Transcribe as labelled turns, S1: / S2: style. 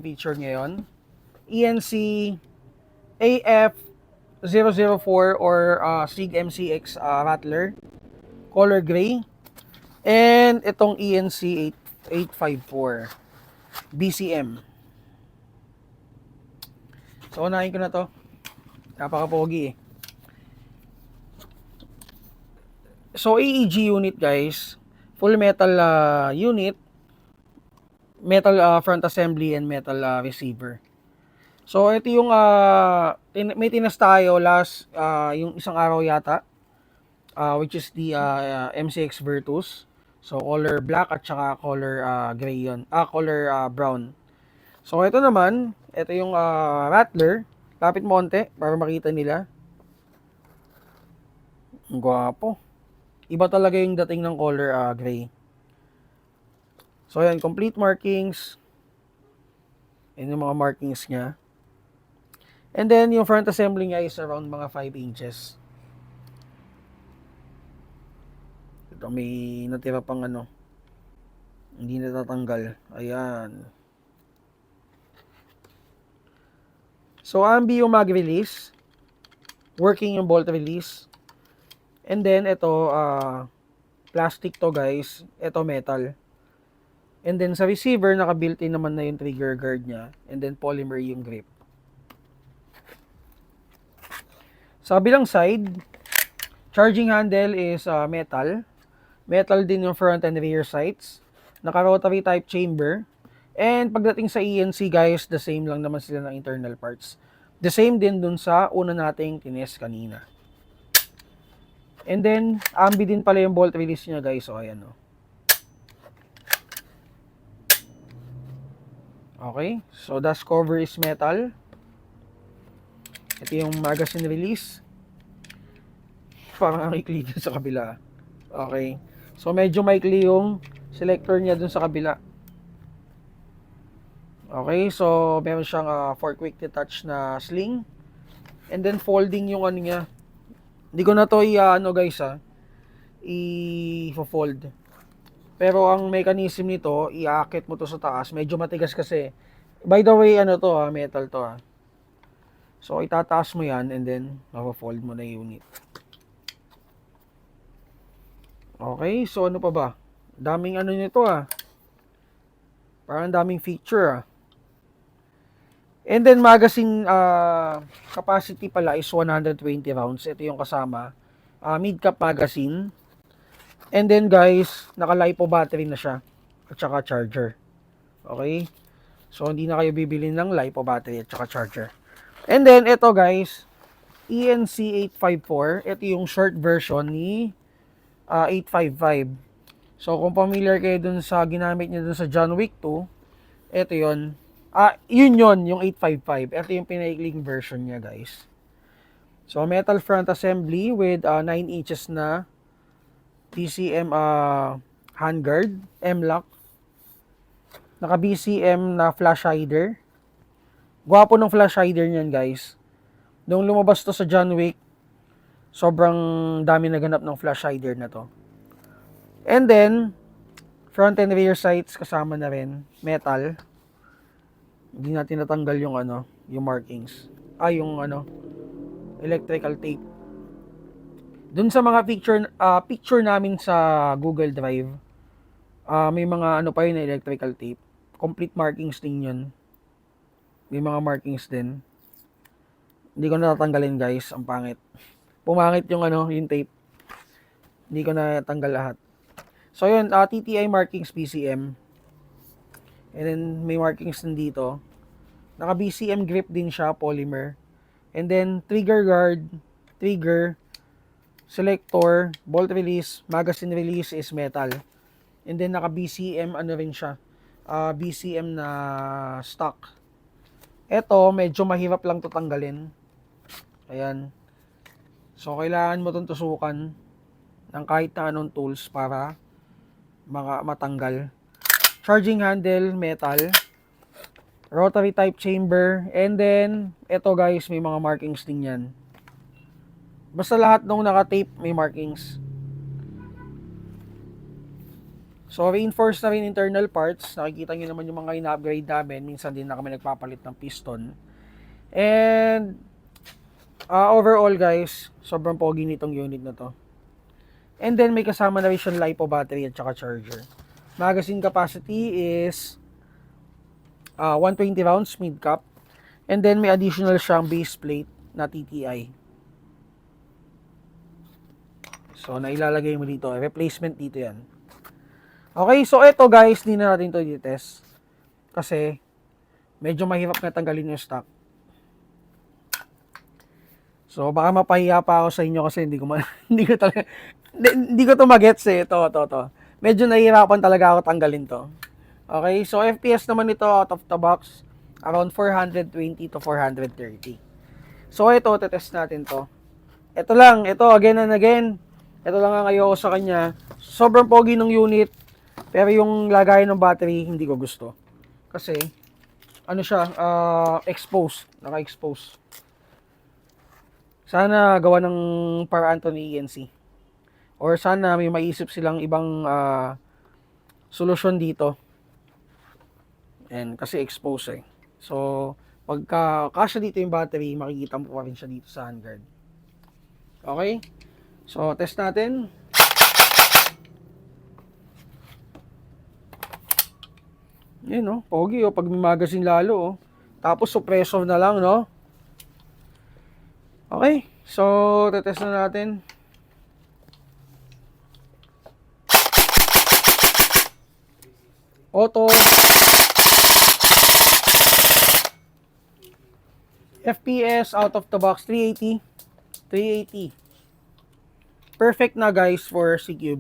S1: feature ngayon. ENC AF004 or SIG MCX Rattler, color gray. And itong ENC 854 BCM. So unahin ko na to. Napaka-pogi eh. So AEG unit guys, full metal unit, metal front assembly and metal receiver. So ito yung may tinas tayo last yung isang araw yata, which is the MCX Virtus. So color black at saka color gray yun. Color brown. So ito naman, ito yung Rattler. Lapit mo konti para makita nila. Ang gwapo. Iba talaga yung dating ng color gray. So yan, complete markings. Yan yung mga markings niya. And then yung front assembly niya is around mga 5 inches. Ito may natira pang ano. Hindi natatanggal. Ayan. So ambi yung mag-release. Working yung bolt release. And then ito plastic to guys. Ito metal. And then sa receiver naka-built-in naman na yung trigger guard niya. And then polymer yung grip. Sa kabilang side, charging handle is metal. Metal din yung front and rear sights. Naka-rotary type chamber. And pagdating sa ENC guys, the same lang naman sila ng internal parts. The same din dun sa una nating tines kanina. And then, ambi din pala yung bolt release niya guys. So, ayan o. Okay. So, dash cover is metal. Ito yung magazine release. Parang ang ikli dyan sa kabila. Okay. So, medyo maikli yung selector niya dun sa kabila. Okay, so meron siyang for quick detach na sling. And then folding yung ano niya. Hindi ko na to guys i-fold. Pero ang mechanism nito, iaakit mo to sa taas. Medyo matigas kasi. By the way, ano to metal to So itataas mo yan and then ma-fold mo na yung unit. Okay, so ano pa ba? Daming ano nito Parang daming feature And then magazine capacity pala is 120 rounds. Ito yung kasama. Mid-cap magazine. And then guys, naka-LiPo battery na siya. At saka charger. Okay? So hindi na kayo bibili ng LiPo battery at saka charger. And then ito guys, ENC 854. Ito yung short version ni 855. So kung familiar kayo dun sa ginamit niya dun sa John Wick 2, ito yun. Yun yung 855. Ito yung pinaikling version niya guys. So metal front assembly with 9 inches na BCM handguard, M-lock. Naka BCM na flash hider. Gwapo ng flash hider niyan guys. Nung lumabas to sa John Wick, sobrang dami naganap ng flash hider na to. And then front and rear sights kasama na rin, metal. Hindi natin natanggal yung yung markings. Yung electrical tape. Dun sa mga picture namin sa Google Drive, may mga pa yun na electrical tape. Complete markings din yun. May mga markings din. Hindi ko natatanggalin guys, ang pangit. Pumangit yung yung tape. Hindi ko natanggal lahat. So yun, TTI markings PCM. And then may markings din dito. Naka BCM grip din siya, polymer. And then trigger guard, trigger, selector, bolt release, magazine release is metal. And then naka BCM rin siya. BCM na stock. Ito medyo mahirap lang 'to tanggalin. Ayan. So kailangan mo 'tong tusukan ng kahit na anong tools para matanggal. Charging handle, metal. Rotary type chamber. And then, ito guys, may mga markings din yan. Basta lahat nung naka-tape may markings. So, reinforced na rin internal parts. Nakikita nyo naman yung mga ina-upgrade namin. Minsan din na kami nagpapalit ng piston. And, overall guys, sobrang pogi nitong unit na to. And then, may kasama na rin siyang LiPo battery at saka charger. Magazine capacity is 120 rounds mid-cap. And then, may additional siyang base plate na TTI. So, nailalagay mo dito. Replacement dito yan. Okay, so ito guys, hindi na natin ito i-test. Kasi, medyo mahirap na tanggalin yung stock. So, baka mapahiya pa ako sa inyo kasi hindi ko talaga, hindi ko to magets eh. Ito. Medyo nahihirapan talaga ako tanggalin to. Okay, so FPS naman ito out of the box, around 420 to 430. So, ito, tetest natin to. Ito lang, ito, again and again. Ito lang ang ayoko sa kanya. Sobrang pogi ng unit. Pero yung lagay ng battery, hindi ko gusto. Kasi, ano siya, exposed. Naka-expose. Sana gawa ng paraan to ni ENC. Or sana may maisip silang ibang solusyon dito. And kasi exposed eh. So, pagka kasya dito yung battery, makikita mo pa rin siya dito sa handguard. Okay? So, test natin. Yan, no? Pogi, oh. Pag may magazine lalo, oh. Tapos, suppressor na lang, no? Okay. So, tetest na natin. Auto. FPS out of the box, 380. 380. Perfect na, guys, for CQ.